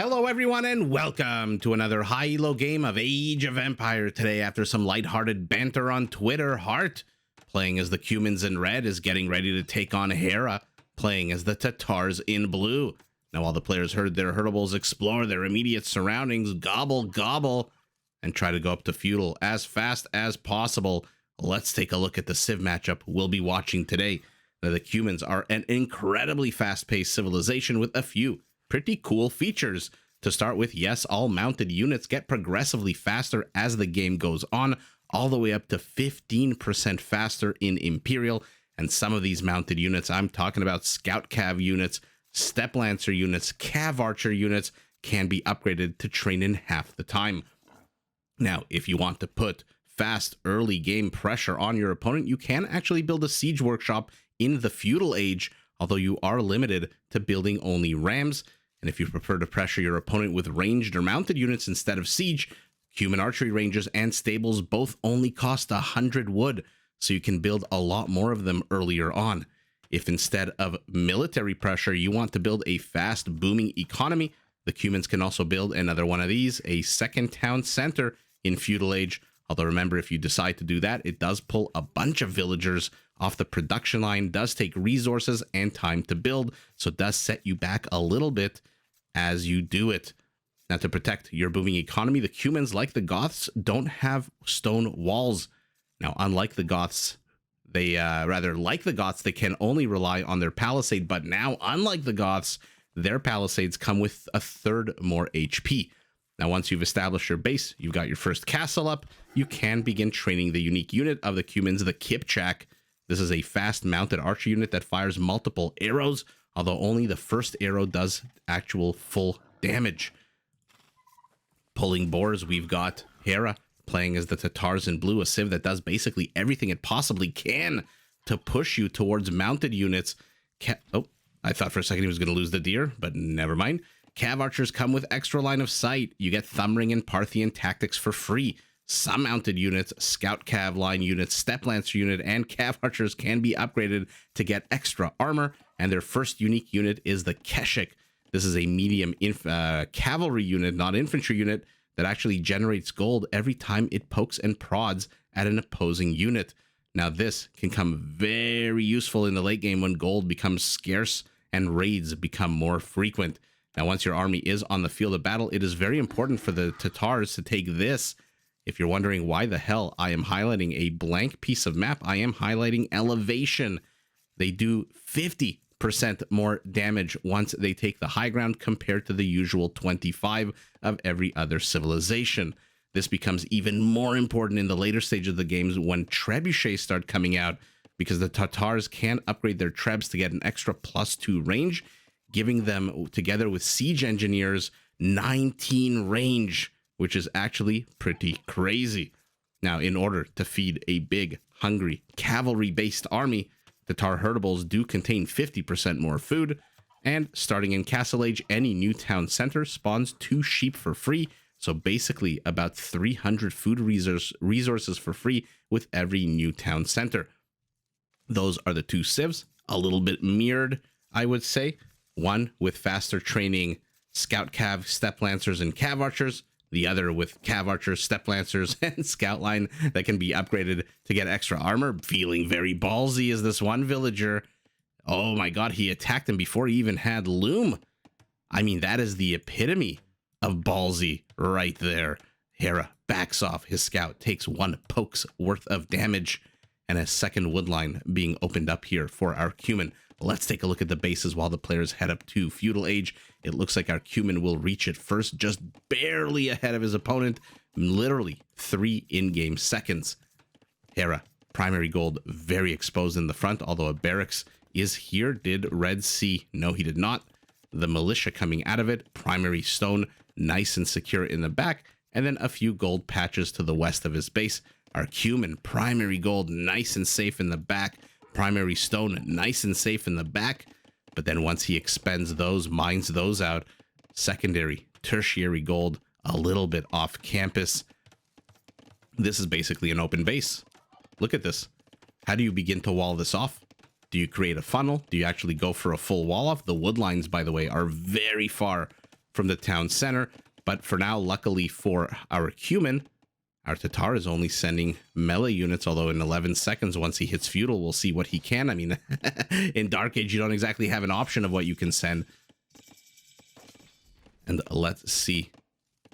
Hello everyone and welcome to another high-elo game of Age of Empire. Today, after some lighthearted banter on Twitter, Hearttt, playing as the Cumans in red, is getting ready to take on Hera, playing as the Tatars in blue. Now, while the players heard their Hearttables explore their immediate surroundings, gobble, and try to go up to Feudal as fast as possible, let's take a look at the Civ matchup we'll be watching today. Now, the Cumans are an incredibly fast-paced civilization with a few pretty cool features. To start with, yes, all mounted units get progressively faster as the game goes on, all the way up to 15% faster in Imperial. And some of these mounted units, I'm talking about Scout Cav units, Step Lancer units, Cav Archer units, can be upgraded to train in half the time. Now, if you want to put fast early game pressure on your opponent, you can actually build a siege workshop in the Feudal Age, although you are limited to building only rams. And if you prefer to pressure your opponent with ranged or mounted units instead of siege, Cuman archery ranges and stables both only cost 100 wood, so you can build a lot more of them earlier on. If instead of military pressure, you want to build a fast, booming economy, the Cumans can also build another one of these, a second town center in Feudal Age. Although remember, if you decide to do that, it does pull a bunch of villagers off the production line, does take resources and time to build, so it does set you back a little bit as you do it. Now, to protect your booming economy, the Cumans, like the Goths, don't have stone walls. Now, unlike the Goths, they they can only rely on their palisade, but now, unlike the Goths, their palisades come with a third more HP. Now, once you've established your base, you've got your first castle up, you can begin training the unique unit of the Cumans, the Kipchak. This is a fast mounted archer unit that fires multiple arrows, although only the first arrow does actual full damage. Pulling boars, we've got Hera playing as the Tatars in blue, a civ that does basically everything it possibly can to push you towards mounted units. I thought for a second he was going to lose the deer, but never mind. Cav archers come with extra line of sight. You get Thumbring and Parthian tactics for free. Some mounted units, Scout Cav line units, Step Lancer unit, and Cav archers can be upgraded to get extra armor, and their first unique unit is the Keshik. This is a medium cavalry unit, not infantry unit, that actually generates gold every time it pokes and prods at an opposing unit. Now, this can come very useful in the late game when gold becomes scarce and raids become more frequent. Now, once your army is on the field of battle, it is very important for the Tatars to take this. If you're wondering why the hell I am highlighting a blank piece of map, I am highlighting elevation. They do 50% more damage once they take the high ground compared to the usual 25 of every other civilization. This becomes even more important in the later stage of the games when trebuchets start coming out, because the Tatars can upgrade their trebs to get an extra +2 range, giving them, together with siege engineers, 19 range, which is actually pretty crazy. Now, in order to feed a big, hungry, cavalry-based army, Tatar Hearttables do contain 50% more food, and starting in Castle Age, any new town center spawns 2 sheep for free, so basically about 300 food resources for free with every new town center. Those are the 2 civs, a little bit mirrored, I would say. One with faster training Scout Cav, Step Lancers, and Cav Archers. The other with Cav Archers, Step Lancers, and Scout Line that can be upgraded to get extra armor. Feeling very ballsy is this one villager. Oh my god, he attacked him before he even had Loom. I mean, that is the epitome of ballsy right there. Hera backs off. His scout takes 1 poke's worth of damage, and a second woodline being opened up here for our Cuman. Let's take a look at the bases while the players head up to Feudal Age. It looks like our Cuman will reach it first, just barely ahead of his opponent, literally 3 in-game seconds. Hera, primary gold, very exposed in the front, although a barracks is here. Did Red see? No, he did not. The militia coming out of it, primary stone, nice and secure in the back, and then a few gold patches to the west of his base. Our Cuman, primary gold, nice and safe in the back, primary stone, nice and safe in the back, but then once he expends those, mines those out, secondary, tertiary gold, a little bit off campus. This is basically an open base. Look at this. How do you begin to wall this off? Do you create a funnel? Do you actually go for a full wall off? The wood lines, by the way, are very far from the town center. But for now, luckily for our Cuman, our Tatar is only sending melee units, although in 11 seconds, once he hits Feudal, we'll see what he can. I mean, in Dark Age, you don't exactly have an option of what you can send. And let's see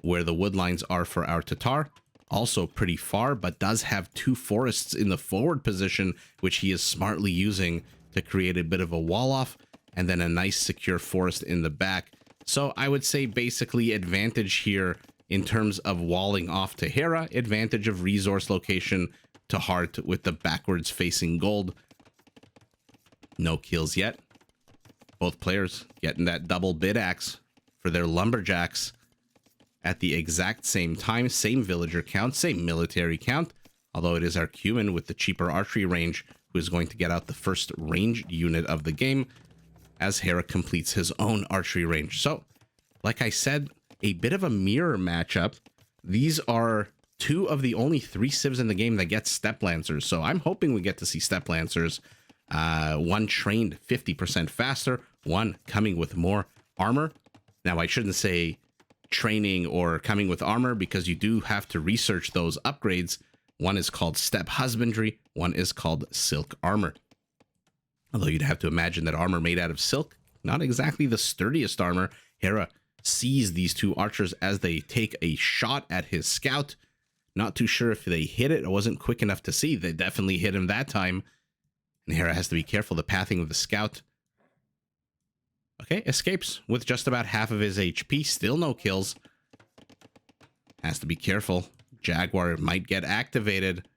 where the wood lines are for our Tatar. Also pretty far, but does have 2 forests in the forward position, which he is smartly using to create a bit of a wall off, and then a nice secure forest in the back. So I would say basically advantage here in terms of walling off to Hera, advantage of resource location to Hearttt with the backwards facing gold. No kills yet. Both players getting that double bid axe for their lumberjacks at the exact same time. Same villager count, same military count, although it is our Cuman with the cheaper archery range who is going to get out the first ranged unit of the game as Hera completes his own archery range. So, like I said, a bit of a mirror matchup. These are 2 of the only 3 civs in the game that get step lancers, so I'm hoping we get to see step lancers. One trained 50% faster, one coming with more armor. Now, I shouldn't say training or coming with armor because you do have to research those upgrades. One is called step husbandry, one is called silk armor. Although you'd have to imagine that armor made out of silk, not exactly the sturdiest armor. Hera sees these 2 archers as they take a shot at his scout. Not too sure if they hit it. It wasn't quick enough to see. They definitely hit him that time. And Hera has to be careful. The pathing of the scout. Okay, escapes with just about half of his HP. Still no kills. Has to be careful. Jaguar might get activated.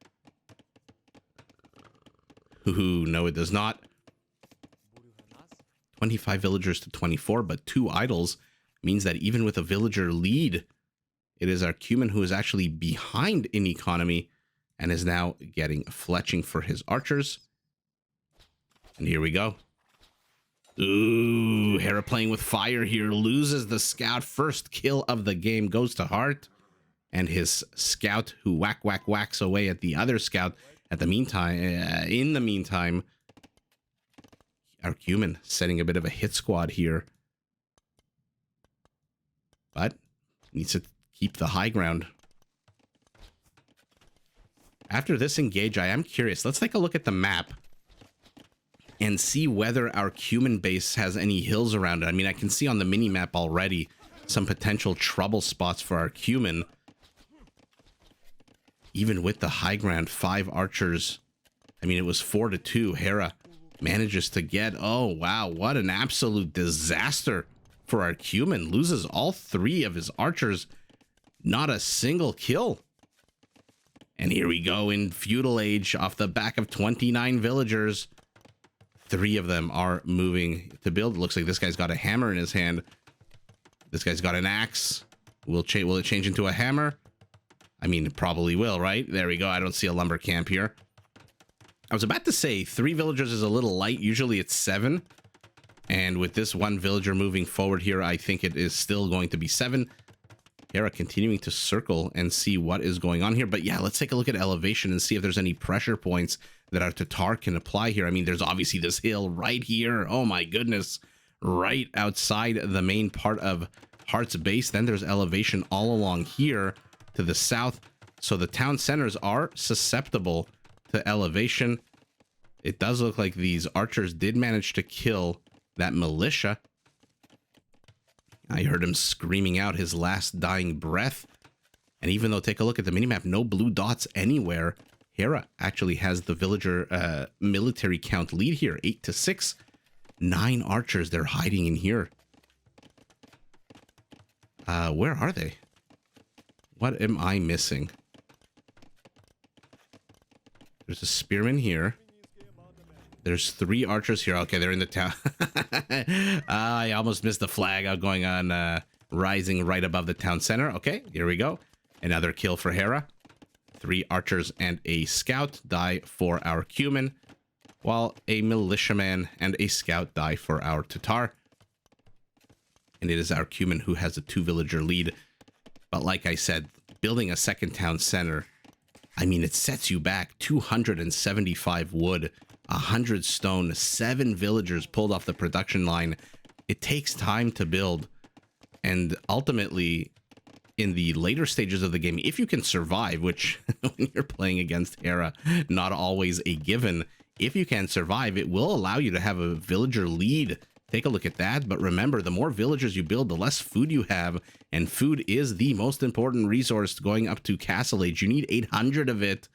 Ooh, no, it does not. 25 villagers to 24, but 2 idols means that even with a villager lead, it is our Cuman who is actually behind in economy and is now getting fletching for his archers. And here we go. Ooh, Hera playing with fire here, loses the scout. First kill of the game goes to Hearttt, and his scout who whacks away at the other scout. At the meantime, in the meantime, our Cuman setting a bit of a hit squad here, but needs to keep the high ground. After this engage, I am curious. Let's take a look at the map and see whether our Cuman base has any hills around it. I mean, I can see on the mini map already some potential trouble spots for our Cuman. Even with the high ground, 5 archers. I mean, it was 4-2. Hera manages to get, oh wow, what an absolute disaster for our Cuman. Loses all 3 of his archers. Not a single kill. And here we go in Feudal Age off the back of 29 villagers. 3 of them are moving to build. It looks like this guy's got a hammer in his hand. This guy's got an axe. Will it change into a hammer? I mean, it probably will, right? There we go. I don't see a lumber camp here. I was about to say 3 villagers is a little light. Usually it's 7. And with this 1 villager moving forward here, I think it is still going to be 7. Hera continuing to circle and see what is going on here. But yeah, let's take a look at elevation and see if there's any pressure points that our Tatar can apply here. I mean, there's obviously this hill right here. Oh my goodness. Right outside the main part of Heartt's base. Then there's elevation all along here to the south. So the town centers are susceptible to elevation. It does look like these archers did manage to kill that militia. I heard him screaming out his last dying breath. And even though, take a look at the minimap, no blue dots anywhere, Hera actually has the villager military count lead here, 8-6. 9 archers, they're hiding in here. Where are they? What am I missing? There's a spearman here. There's 3 archers here. Okay, they're in the town. I almost missed the flag going on, rising right above the town center. Okay, here we go. Another kill for Hera. 3 archers and a scout die for our Cuman, while a militiaman and a scout die for our Tatar. And it is our Cuman who has a 2 villager lead. But like I said, building a second town center, I mean, it sets you back 275 wood, 100 stone, 7 villagers pulled off the production line. It takes time to build And ultimately, in the later stages of the game, if you can survive, which when you're playing against Hera, not always a given, if you can survive, it will allow you to have a villager lead. Take a look at that. But remember, the more villagers you build, the less food you have. And food is the most important resource going up to Castle Age. You need 800 of it.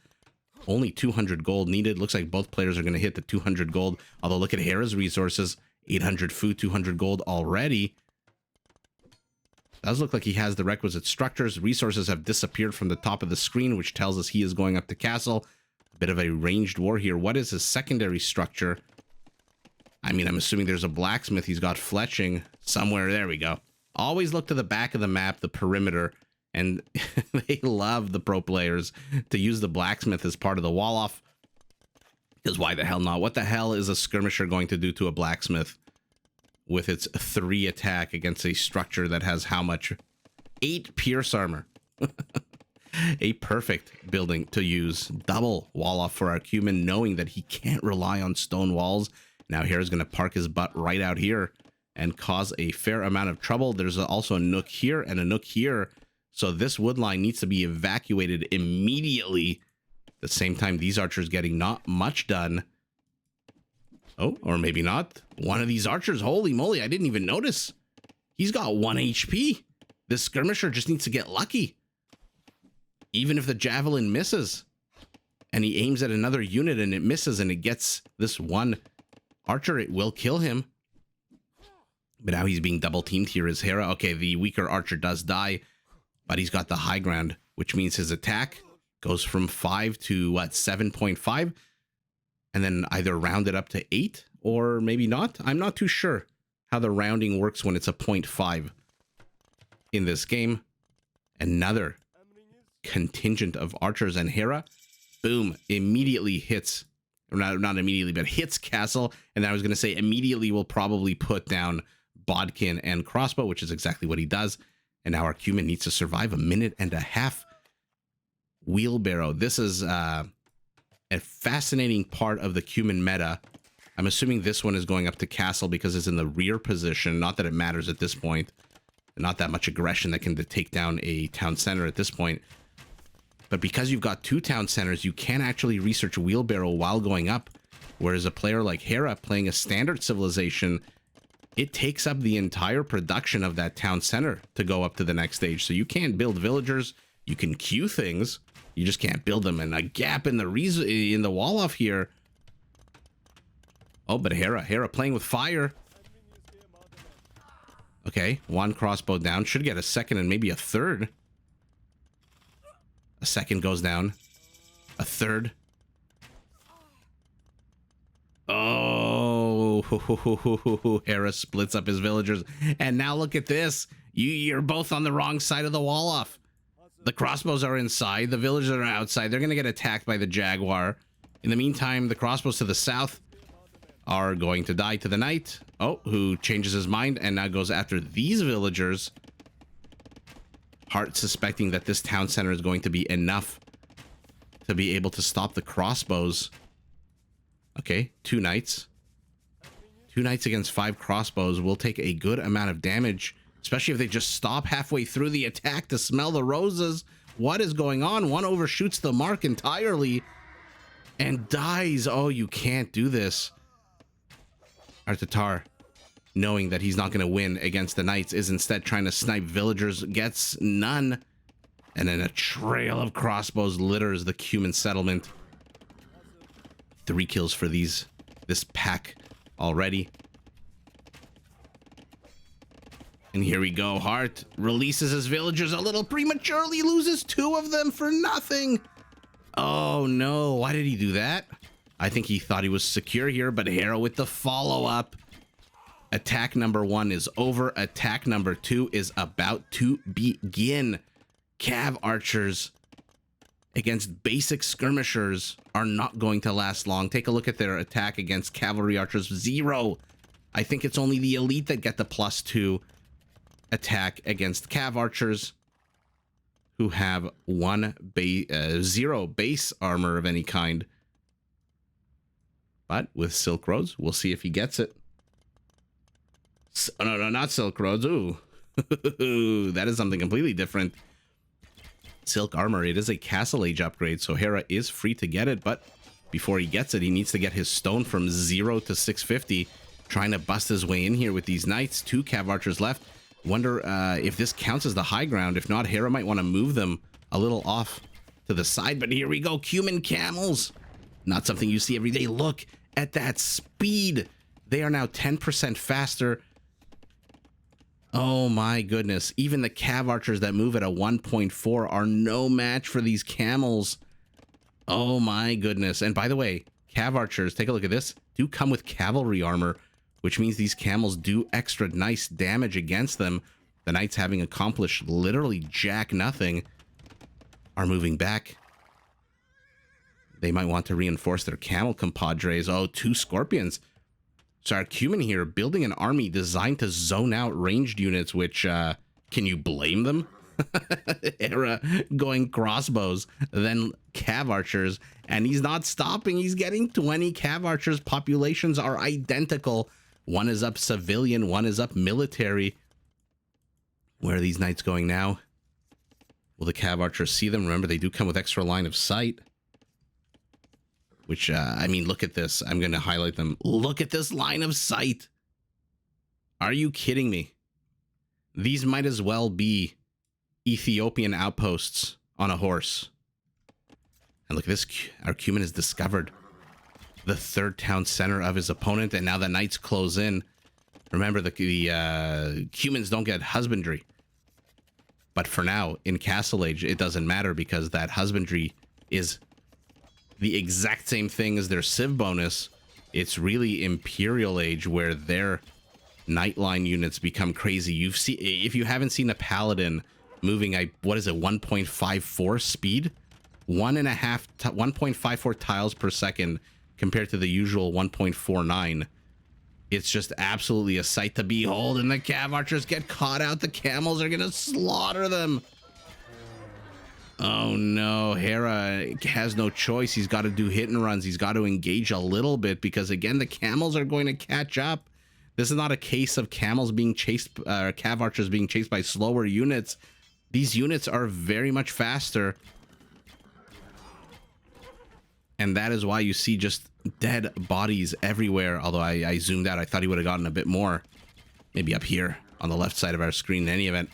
Only 200 gold needed. Looks like both players are going to hit the 200 gold. Although look at Hera's resources. 800 food, 200 gold already. Does look like he has the requisite structures. Resources have disappeared from the top of the screen, which tells us he is going up to castle. A bit of a ranged war here. What is his secondary structure? I mean, I'm assuming there's a blacksmith. He's got fletching somewhere. There we go. Always look to the back of the map, the perimeter. And they love the pro players to use the blacksmith as part of the wall off. Because why the hell not? What the hell is a skirmisher going to do to a blacksmith with its 3 attack against a structure that has how much? 8 pierce armor. A perfect building to use. Double wall off for our Cuman, knowing that he can't rely on stone walls. Now Hera's going to park his butt right out here and cause a fair amount of trouble. There's also a nook here and a nook here. So this wood line needs to be evacuated immediately. At the same time, these archers getting not much done. Oh, or maybe not. One of these archers, holy moly, I didn't even notice. He's got 1 HP. This skirmisher just needs to get lucky. Even if the javelin misses and he aims at another unit and it misses and it gets this one archer, it will kill him. But now he's being double teamed here as Hera. Okay, the weaker archer does die, but he's got the high ground, which means his attack goes from 5 to what, 7.5, and then either round it up to 8 or maybe not. I'm not too sure how the rounding works when it's a 0.5 in this game. Another contingent of archers, and Hera, boom, immediately hits, or not immediately, but hits castle. And I was going to say immediately will probably put down bodkin and crossbow, which is exactly what he does. And now our Cuman needs to survive 1.5 minutes. Wheelbarrow. This is a fascinating part of the Cuman meta. I'm assuming this one is going up to castle because it's in the rear position. Not that it matters at this point. Not that much aggression that can take down a town center at this point. But because you've got 2 town centers, you can actually research wheelbarrow while going up. Whereas a player like Hera playing a standard civilization, it takes up the entire production of that town center to go up to the next stage. So you can't build villagers. You can queue things. You just can't build them. And a gap in the wall off here. Oh, but Hera playing with fire. Okay, 1 crossbow down. Should get a second and maybe a third. A second goes down. A third. Oh, Hera splits up his villagers. And now look at this. You're both on the wrong side of the wall off. The crossbows are inside. The villagers are outside. They're going to get attacked by the jaguar. In the meantime, the crossbows to the south are going to die to the knight. Oh, who changes his mind and now goes after these villagers. Hearttt suspecting that this town center is going to be enough to be able to stop the crossbows. Okay, 2 knights. 2 knights against 5 crossbows will take a good amount of damage, especially if they just stop halfway through the attack to smell the roses. What is going on? One overshoots the mark entirely and dies. Oh, you can't do this. Our Tatar, knowing that he's not going to win against the knights, is instead trying to snipe villagers, gets none. And then a trail of crossbows litters the Cuman settlement. 3 kills for this pack already. And here we go. Hearttt releases his villagers a little prematurely, loses 2 of them for nothing. Oh no, why did he do that? I think he thought he was secure here, but Hera with the follow-up. Attack number 1 is over. Attack number 2 is about to begin. Cav archers against basic skirmishers are not going to last long. Take a look at their attack against cavalry archers. 0. I think it's only the elite that get the +2 attack against cav archers, who have 0 base armor of any kind. But with Silk Roads, we'll see if he gets it. Oh, no, not Silk Roads. Ooh, That is something completely different. Silk armor. It is a Castle Age upgrade, so Hera is free to get it, but before he gets it, he needs to get his stone from 0 to 650, trying to bust his way in here with these knights. 2 Cav Archers left. Wonder if this counts as the high ground. If not, Hera might want to move them a little off to the side, but here we go. Cuman camels. Not something you see every day. Look at that speed. They are now 10% faster. Oh my goodness. Even the Cav Archers that move at a 1.4 are no match for these camels. Oh my goodness. And by the way, Cav Archers, take a look at this, do come with cavalry armor, which means these camels do extra nice damage against them. The knights, having accomplished literally jack nothing, are moving back. They might want to reinforce their camel compadres. Oh, 2 scorpions. So our Cuman here building an army designed to zone out ranged units, which, can you blame them? Hera going crossbows, then Cav Archers, and he's not stopping. He's getting 20 Cav Archers. Populations are identical. One is up civilian, one is up military. Where are these knights going now? Will the Cav Archers see them? Remember, they do come with extra line of sight. Which, I mean, look at this. I'm going to highlight them. Look at this line of sight. Are you kidding me? These might as well be Ethiopian outposts on a horse. And look at this. Our Cuman has discovered the 3rd town center of his opponent, and now the knights close in. Remember, the Cumans don't get husbandry. But for now, in Castle Age, it doesn't matter because that husbandry is the exact same thing as their civ bonus. It's really Imperial Age where their Nightline units become crazy. If you haven't seen a paladin moving, what is it, 1.54 speed, 1.54 tiles per second compared to the usual 1.49. It's just absolutely a sight to behold, and the Cav Archers get caught out. The camels are gonna slaughter them. Oh no, Hera has no choice. He's got to do hit and runs. He's got to engage a little bit because, again, the camels are going to catch up. This is not a case of camels being chased, Cav Archers being chased by slower units. These units are very much faster. And that is why you see just dead bodies everywhere. Although I zoomed out, I thought he would have gotten a bit more. Maybe up here on the left side of our screen. In any event,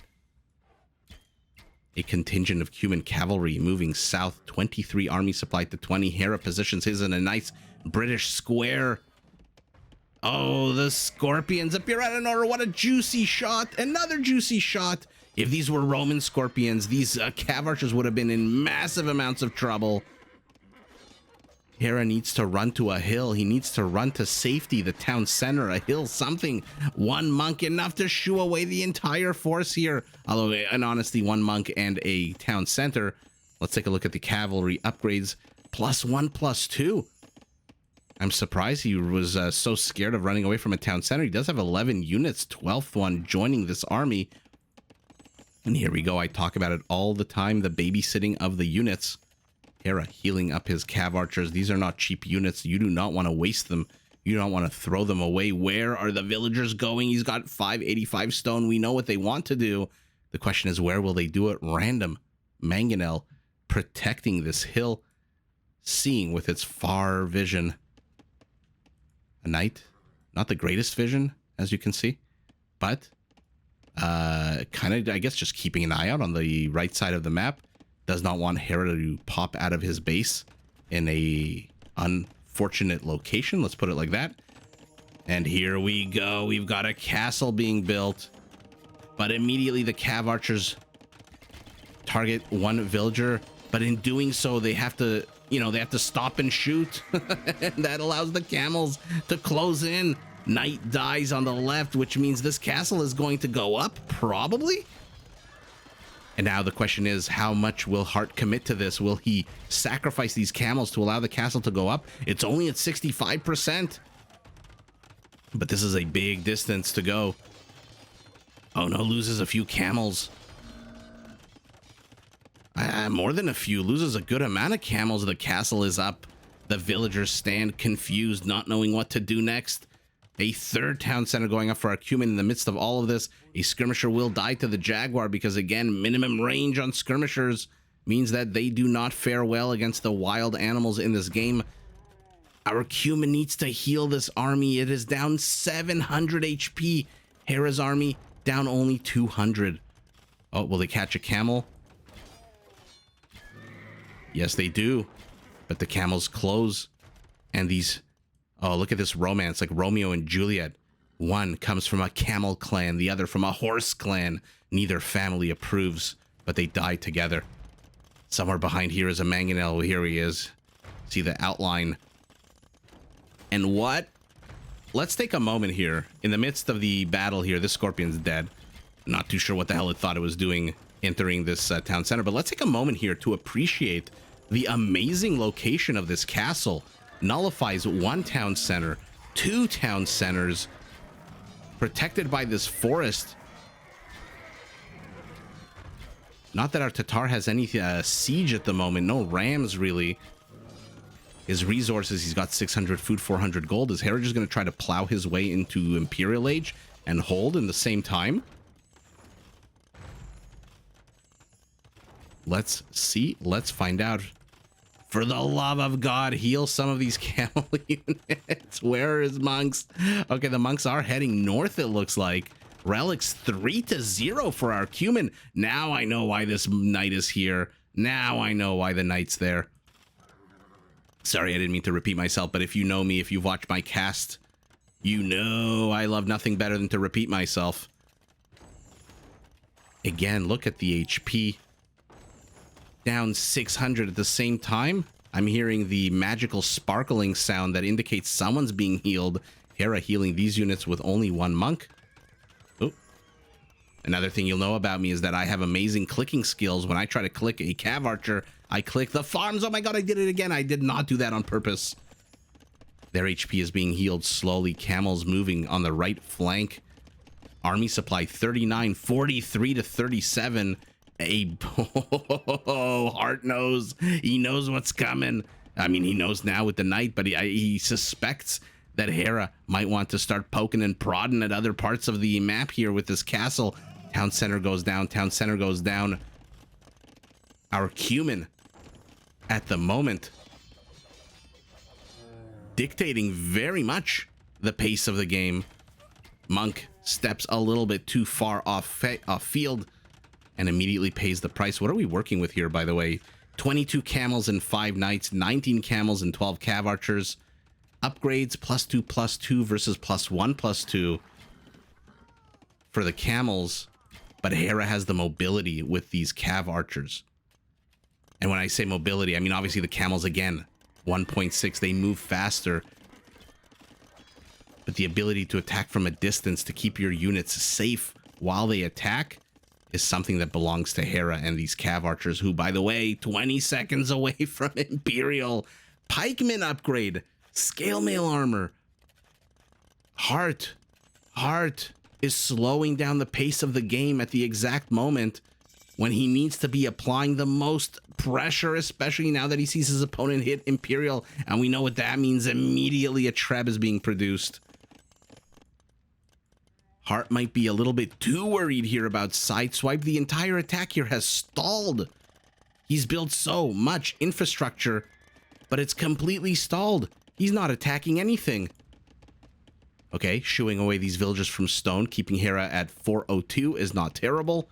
a contingent of Cuman cavalry moving south. 23 army supplied to 20. Hera positions his in a nice British square. Oh, the scorpions appear out of nowhere. What a juicy shot. Another juicy shot. If these were Roman scorpions, these Cav Archers would have been in massive amounts of trouble. Hera needs to run to a hill. He needs to run to safety, the town center, a hill, something. One monk, enough to shoo away the entire force here. Although, in honesty, one monk and a town center. Let's take a look at the cavalry upgrades. +1, +2. I'm surprised he was so scared of running away from a town center. He does have 11 units, 12th one joining this army. And here we go. I talk about it all the time, the babysitting of the units. Hera healing up his Cav Archers. These are not cheap units. You do not want to waste them. You don't want to throw them away. Where are the villagers going? He's got 585 stone. We know what they want to do. The question is, where will they do it? Random. Mangonel protecting this hill, seeing with its far vision. A knight. Not the greatest vision, as you can see. But kind of, I guess, just keeping an eye out on the right side of the map. Does not want Hera to pop out of his base in a unfortunate location. Let's put it like that. And here we go. We've got a castle being built. But immediately the Cav Archers target one villager. But in doing so, they have to, they have to stop and shoot. And that allows the camels to close in. Knight dies on the left, which means this castle is going to go up, probably. And now the question is, how much will Hearttt commit to this? Will he sacrifice these camels to allow the castle to go up? It's only at 65%. But this is a big distance to go. Oh no, loses a few camels. More than a few, loses a good amount of camels. The castle is up. The villagers stand confused, not knowing what to do next. A third town center going up for our Cuman. In the midst of all of this, a skirmisher will die to the Jaguar because, again, minimum range on skirmishers means that they do not fare well against the wild animals in this game. Our Cuman needs to heal this army. It is down 700 HP. Hera's army down only 200. Oh, will they catch a camel? Yes, they do. But the camels close. And these... Oh, look at this romance, like Romeo and Juliet. One comes from a camel clan, the other from a horse clan. Neither family approves, but they die together. Somewhere behind here is a mangonel. Here he is. See the outline. And what? Let's take a moment here. In the midst of the battle here, this scorpion's dead. Not too sure what the hell it thought it was doing entering this town center, but let's take a moment here to appreciate the amazing location of this castle. Nullifies one town center, two town centers, protected by this forest. Not that our Tatar has any siege at the moment. No rams, really. His resources, he's got 600 food, 400 gold. Is Hera just going to try to plow his way into Imperial Age and hold in the same time? Let's see. Let's find out. For the love of God, heal some of these camel units. Where are his monks? Okay, the monks are heading north, it looks like. Relics 3-0 for our Cuman. Now I know why this knight is here. Now I know why the knight's there. Sorry, I didn't mean to repeat myself, but if you know me, if you've watched my cast, you know I love nothing better than to repeat myself. Again, look at the HP. Down 600 at the same time. I'm hearing the magical sparkling sound that indicates someone's being healed. Hera healing these units with only one monk. Oh. Another thing you'll know about me is that I have amazing clicking skills. When I try to click a cav archer, I click the farms. Oh my god, I did it again. I did not do that on purpose. Their HP is being healed slowly. Camels moving on the right flank. Army supply 39, 43 to 37. Hearttt knows. He knows what's coming. I mean, he knows now with the knight, but he suspects that Hera might want to start poking and prodding at other parts of the map here with this castle. Town center goes down. Town center goes down. Our Cuman, at the moment, dictating very much the pace of the game. Monk steps a little bit too far off field and immediately pays the price. What are we working with here, by the way? 22 camels and 5 knights, 19 camels and 12 cav archers. Upgrades +2/+2 versus +1/+2 for the camels. But Hera has the mobility with these cav archers. And when I say mobility, I mean obviously the camels, again, 1.6, they move faster. But the ability to attack from a distance to keep your units safe while they attack is something that belongs to Hera and these cav archers, who, by the way, 20 seconds away from Imperial. Pikeman upgrade, scale mail armor. Hearttt is slowing down the pace of the game at the exact moment when he needs to be applying the most pressure, especially now that he sees his opponent hit Imperial, and we know what that means. Immediately a Treb is being produced. Hearttt might be a little bit too worried here about sideswipe. The entire attack here has stalled. He's built so much infrastructure, but it's completely stalled. He's not attacking anything. Okay, shooing away these villagers from stone, keeping Hera at 402 is not terrible.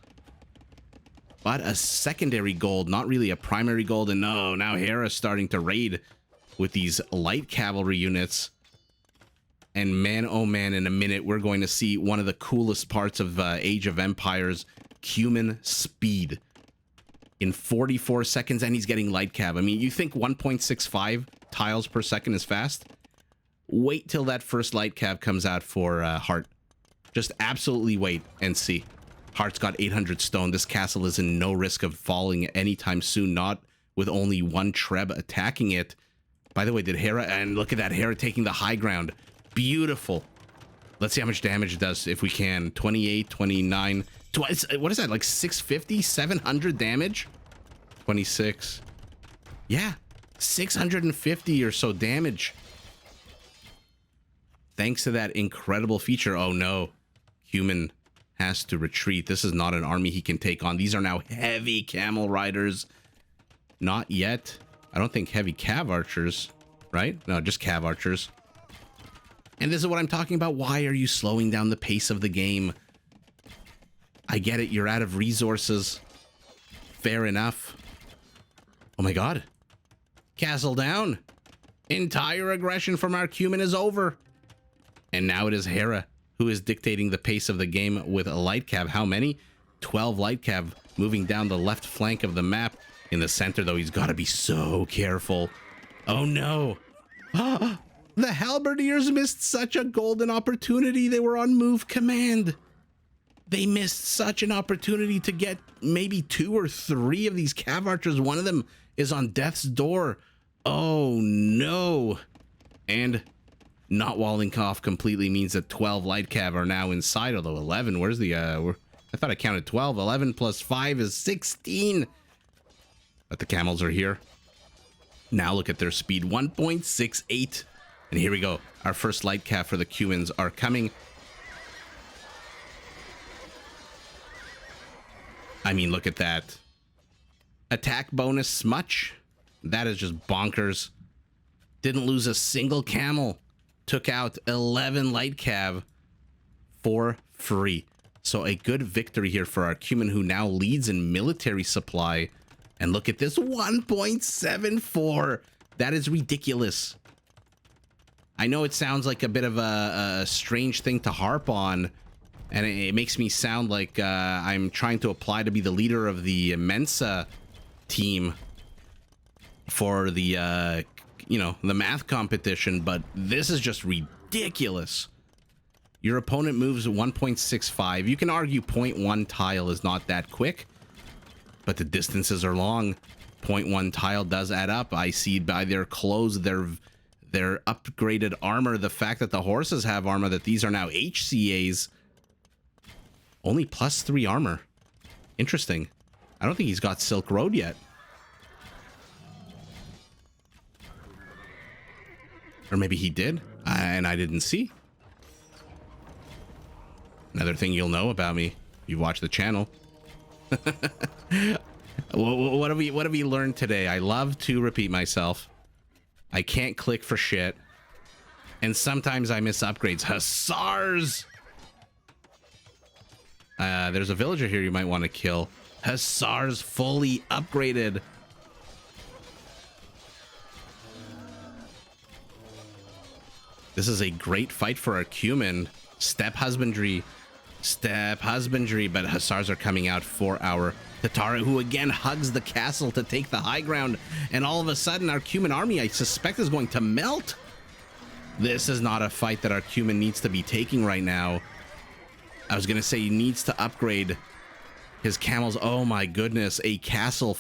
But a secondary gold, not really a primary gold. And no, now Hera's starting to raid with these light cavalry units. And man, oh man, in a minute, we're going to see one of the coolest parts of Age of Empires, Cuman speed. In 44 seconds, and he's getting light cav. I mean, you think 1.65 tiles per second is fast? Wait till that first light cav comes out for Hearttt. Just absolutely wait and see. Heartt's got 800 stone. This castle is in no risk of falling anytime soon, not with only one Treb attacking it. By the way, did Hera, and look at that, Hera taking the high ground. Beautiful. Let's see how much damage it does if we can. 28, 29, what is that, like 650, 700 damage? 26. Yeah, 650 or so damage. thanks to that incredible feature. Oh no, Cuman has to retreat. This is not an army he can take on. These are now heavy camel riders. Not yet. I don't think heavy cav archers, right? No, just cav archers. And this is what I'm talking about. Why are you slowing down the pace of the game? I get it. You're out of resources. Fair enough. Oh my god. Castle down. Entire aggression from our Cuman is over. And now it is Hera who is dictating the pace of the game with a light cav. How many? 12 light cav moving down the left flank of the map. In the center, though, he's got to be so careful. Oh, no. The Halberdiers missed such a golden opportunity. They were on move command. They missed such an opportunity to get maybe 2 or 3 of these cav archers. One of them is on death's door. Oh, no. And not walling off completely means that 12 light cav are now inside, although 11, where's the, I thought I counted 12. 11 plus 5 is 16. But the camels are here. Now look at their speed, 1.68. And here we go. Our first light cav for the Cumans are coming. I mean, look at that. Attack bonus much? That is just bonkers. Didn't lose a single camel. Took out 11 light cav for free. So a good victory here for our Cuman, who now leads in military supply. And look at this, 1.74. That is ridiculous. I know it sounds like a bit of a strange thing to harp on, and it makes me sound like I'm trying to apply to be the leader of the Mensa team for the, you know, the math competition, but this is just ridiculous. Your opponent moves 1.65. You can argue 0.1 tile is not that quick, but the distances are long. 0.1 tile does add up. I see by their clothes, their upgraded armor, the fact that the horses have armor, that these are now HCAs. Only +3 armor. Interesting. I don't think he's got Silk Road yet. Or maybe he did, and I didn't see. Another thing you'll know about me, you watch the channel. What have we learned today? I love to repeat myself. I can't click for shit, and sometimes I miss upgrades. Hussars! There's a villager here you might want to kill. Hussars fully upgraded. This is a great fight for our Cuman. Step husbandry, but Hussars are coming out for our Tatar, who again hugs the castle to take the high ground, and all of a sudden our Cuman army, I suspect, is going to melt. This is not a fight that our Cuman needs to be taking right now. I was gonna say he needs to upgrade his camels. Oh my goodness, a castle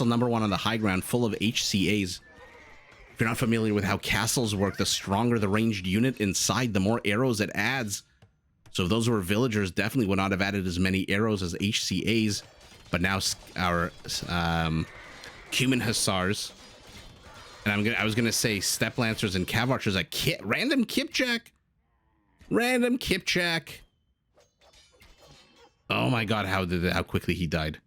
number 1 on the high ground full of HCAs. If you're not familiar with how castles work, the stronger the ranged unit inside, the more arrows it adds. So if those were villagers, definitely would not have added as many arrows as HCAs. But now our Cuman Hussars, and I was gonna say Step Lancers and Cav Archers, a random Kipchak. Random Kipchak. Oh my god, how quickly he died.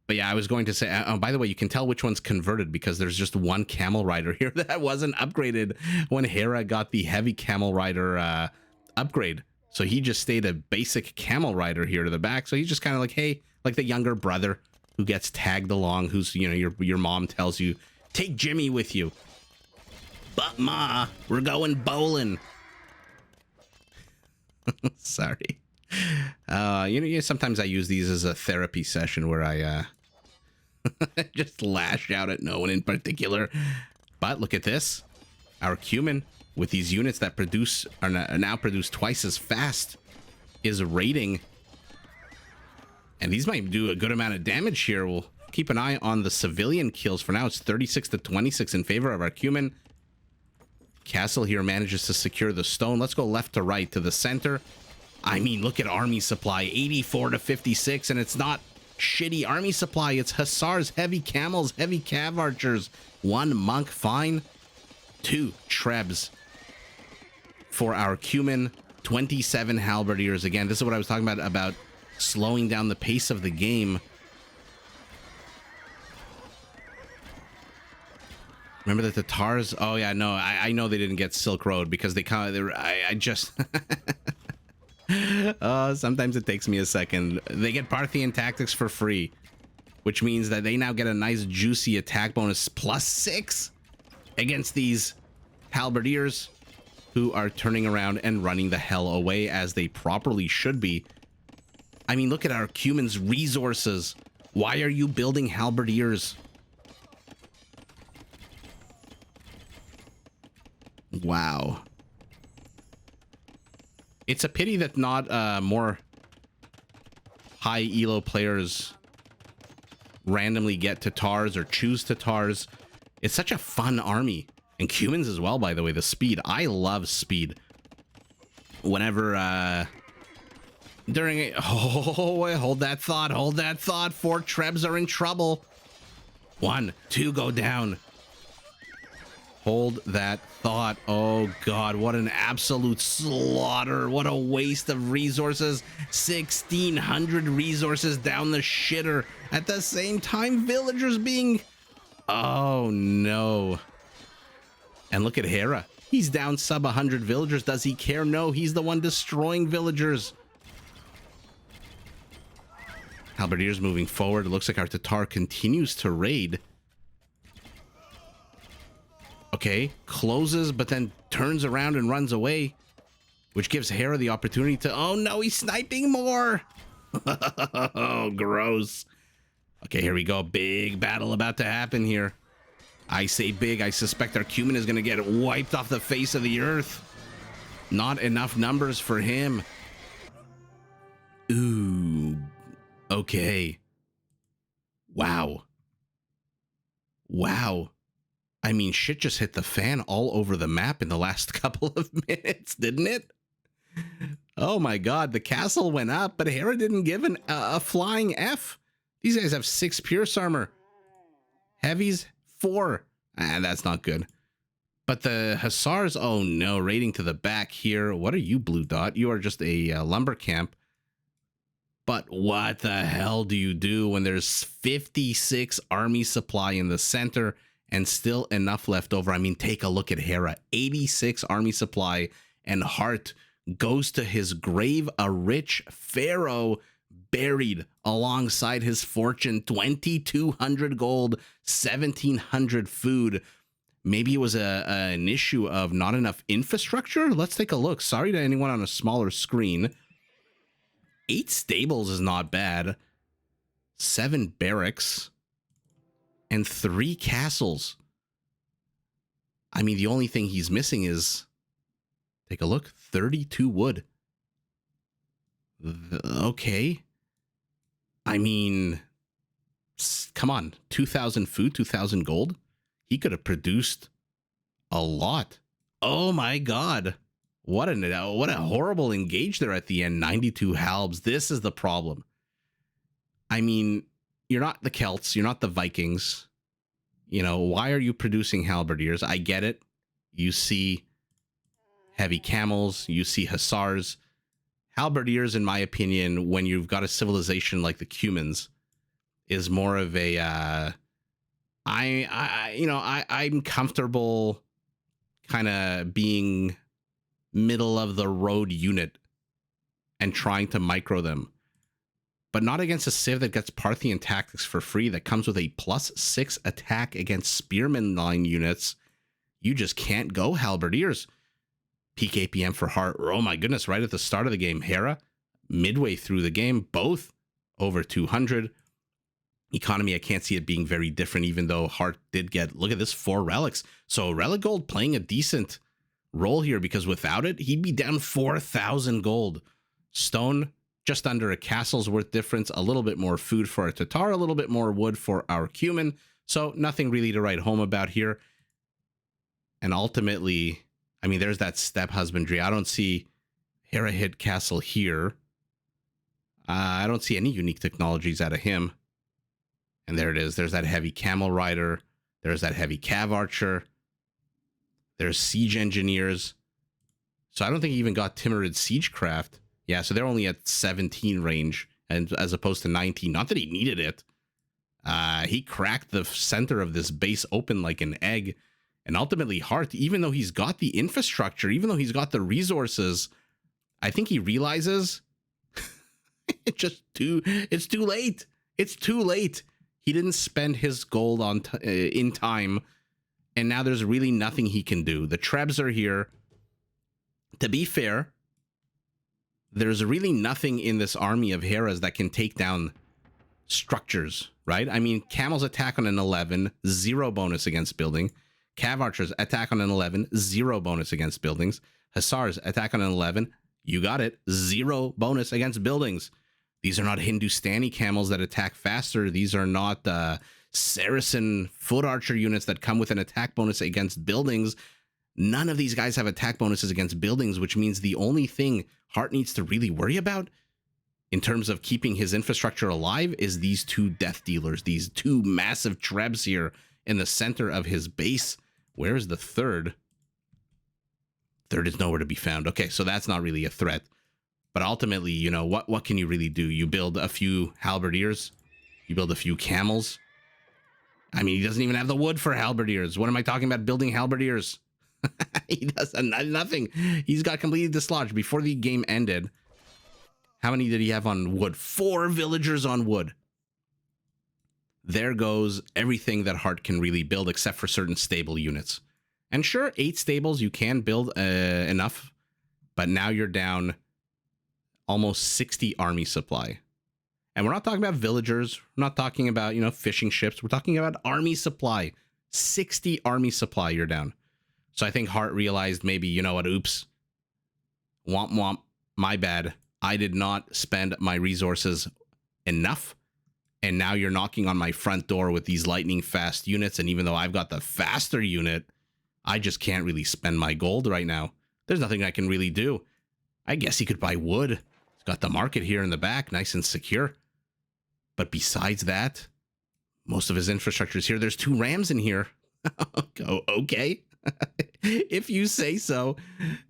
But yeah, I was going to say, by the way, you can tell which one's converted because there's just one camel rider here that wasn't upgraded when Hera got the heavy camel rider upgrade. So he just stayed a basic camel rider here to the back. So he's just kind of like, hey, like the younger brother who gets tagged along, who's, you know, your mom tells you, take Jimmy with you. But ma, we're going bowling. Sorry. You know, sometimes I use these as a therapy session where I just lash out at no one in particular. But look at this. Our Cuman, with these units that are now produced twice as fast, is raiding. And these might do a good amount of damage here. We'll keep an eye on the civilian kills. For now, it's 36-26 in favor of our Cuman. Castle here manages to secure the stone. Let's go left to right to the center. I mean, look at army supply, 84-56, and it's not shitty army supply. It's Hussars, heavy camels, heavy cav archers, 1 monk, fine, 2 trebs, for our Cuman, 27 halberdiers. Again, this is what I was talking about slowing down the pace of the game. Remember the Tatars? Oh yeah, no, I know they didn't get Silk Road because I just sometimes it takes me a second. They get Parthian tactics for free, which means that they now get a nice juicy attack bonus +6 against these halberdiers who are turning around and running the hell away as they properly should be. I mean, look at our Cumans' resources. Why are you building halberdiers? Wow. It's a pity that not more high elo players randomly get Tatars or choose Tatars. It's such a fun army. And Cumans as well, by the way, the speed. I love speed. Whenever, during a... Oh, hold that thought, hold that thought. 4 Trebs are in trouble. 1, 2 go down. Hold that thought. Oh, God, what an absolute slaughter. What a waste of resources. 1,600 resources down the shitter. At the same time, villagers being... Oh, no. And look at Hera. He's down sub 100 villagers. Does he care? No, he's the one destroying villagers. Halberdiers moving forward. It looks like our Tatar continues to raid. Okay, closes, but then turns around and runs away, which gives Hera the opportunity to... Oh, no, he's sniping more. Oh, gross. Okay, here we go. Big battle about to happen here. I say big. I suspect our Cuman is going to get wiped off the face of the earth. Not enough numbers for him. Ooh. Okay. Wow. Wow. I mean, shit just hit the fan all over the map in the last couple of minutes, didn't it? Oh my God, the castle went up, but Hera didn't give a flying F. These guys have 6 Pierce armor. Heavies, 4. That's not good. But the Hussars, oh no, raiding to the back here. What are you, Blue Dot? You are just a lumber camp. But what the hell do you do when there's 56 army supply in the center and still enough left over? I mean, take a look at Hera. 86 army supply, and Hearttt goes to his grave a rich pharaoh buried alongside his fortune. 2,200 gold, 1,700 food. Maybe it was an issue of not enough infrastructure. Let's take a look. Sorry to anyone on a smaller screen. 8 stables is not bad. 7 barracks. And 3 castles. I mean, the only thing he's missing is... Take a look. 32 wood. Okay. I mean... Come on. 2,000 food, 2,000 gold. He could have produced a lot. Oh my God. What a horrible engage there at the end. 92 halbs. This is the problem. I mean, you're not the Celts. You're not the Vikings. You know, why are you producing halberdiers? I get it. You see heavy camels. You see hussars. Halberdiers, in my opinion, when you've got a civilization like the Cumans, is more of a... I'm comfortable kind of being middle of the road unit and trying to micro them, but not against a civ that gets Parthian tactics for free, that comes with a +6 attack against spearman line units. You just can't go, halberdiers. Peak APM for Hearttt. Oh my goodness, right at the start of the game. Hera, midway through the game, both over 200. Economy, I can't see it being very different, even though Hearttt did get, look at this, 4 relics. So Relic Gold playing a decent role here, because without it, he'd be down 4,000 gold. Stone, just under a castle's worth difference, a little bit more food for our Tatar, a little bit more wood for our Cuman. So nothing really to write home about here. And ultimately, I mean, there's that step husbandry. I don't see Hera hit castle here. I don't see any unique technologies out of him. And there it is. There's that heavy camel rider. There's that heavy cav archer. There's siege engineers. So I don't think he even got Timorid Siegecraft. Yeah, so they're only at 17 range, and as opposed to 19. Not that he needed it. He cracked the center of this base open like an egg. And ultimately, Hearttt, even though he's got the infrastructure, even though he's got the resources, I think he realizes it's too late. It's too late. He didn't spend his gold on in time, and now there's really nothing he can do. The Trebs are here. To be fair, there's really nothing in this army of Heras that can take down structures, right? I mean, Camels attack on an 11, 0 bonus against building. Cav Archers attack on an 11, 0 bonus against buildings. Hussars attack on an 11, you got it, 0 bonus against buildings. These are not Hindustani camels that attack faster. These are not Saracen foot archer units that come with an attack bonus against buildings. None of these guys have attack bonuses against buildings, which means the only thing Hearttt needs to really worry about in terms of keeping his infrastructure alive is these 2 death dealers, these 2 massive Trebs here in the center of his base. Where's the third? Third is nowhere to be found. Okay, so that's not really a threat. But ultimately, you know, what can you really do? You build a few halberdiers. You build a few camels. I mean, he doesn't even have the wood for halberdiers. What am I talking about building halberdiers? He does nothing. He's got completely dislodged. Before the game ended, how many did he have on wood? 4 villagers on wood. There goes everything that Hearttt can really build except for certain stable units. And sure, 8 stables, you can build enough, but now you're down almost 60 army supply. And we're not talking about villagers. We're not talking about, you know, fishing ships. We're talking about army supply. 60 army supply you're down. So I think Hearttt realized maybe, you know what, oops. Womp womp, my bad. I did not spend my resources enough. And now you're knocking on my front door with these lightning fast units. And even though I've got the faster unit, I just can't really spend my gold right now. There's nothing I can really do. I guess he could buy wood. He's got the market here in the back, nice and secure. But besides that, most of his infrastructure is here. There's 2 rams in here. Okay. If you say so.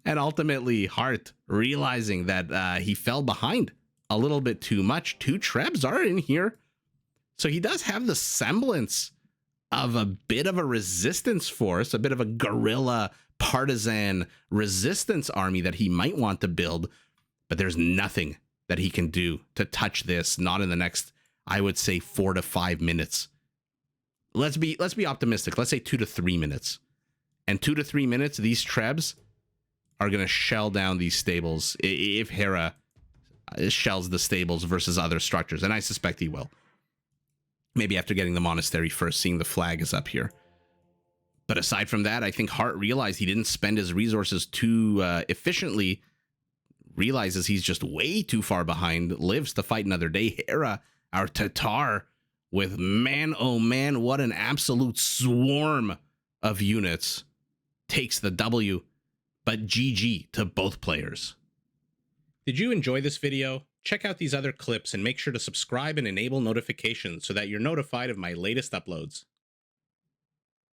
And ultimately, Hearttt realizing that he fell behind a little bit too much. 2 Trebs are in here. So he does have the semblance of a bit of a resistance force, a bit of a guerrilla partisan resistance army that he might want to build. But there's nothing that he can do to touch this, not in the next, I would say, 4 to 5 minutes. Let's be optimistic. Let's say 2 to 3 minutes. And 2 to 3 minutes, these Trebs are going to shell down these stables if Hera shells the stables versus other structures. And I suspect he will. Maybe after getting the monastery first, seeing the flag is up here. But aside from that, I think Hearttt realized he didn't spend his resources too efficiently. Realizes he's just way too far behind. Lives to fight another day. Hera, our Tatar, with man, oh man, what an absolute swarm of units, takes the W, but GG to both players. Did you enjoy this video? Check out these other clips and make sure to subscribe and enable notifications so that you're notified of my latest uploads.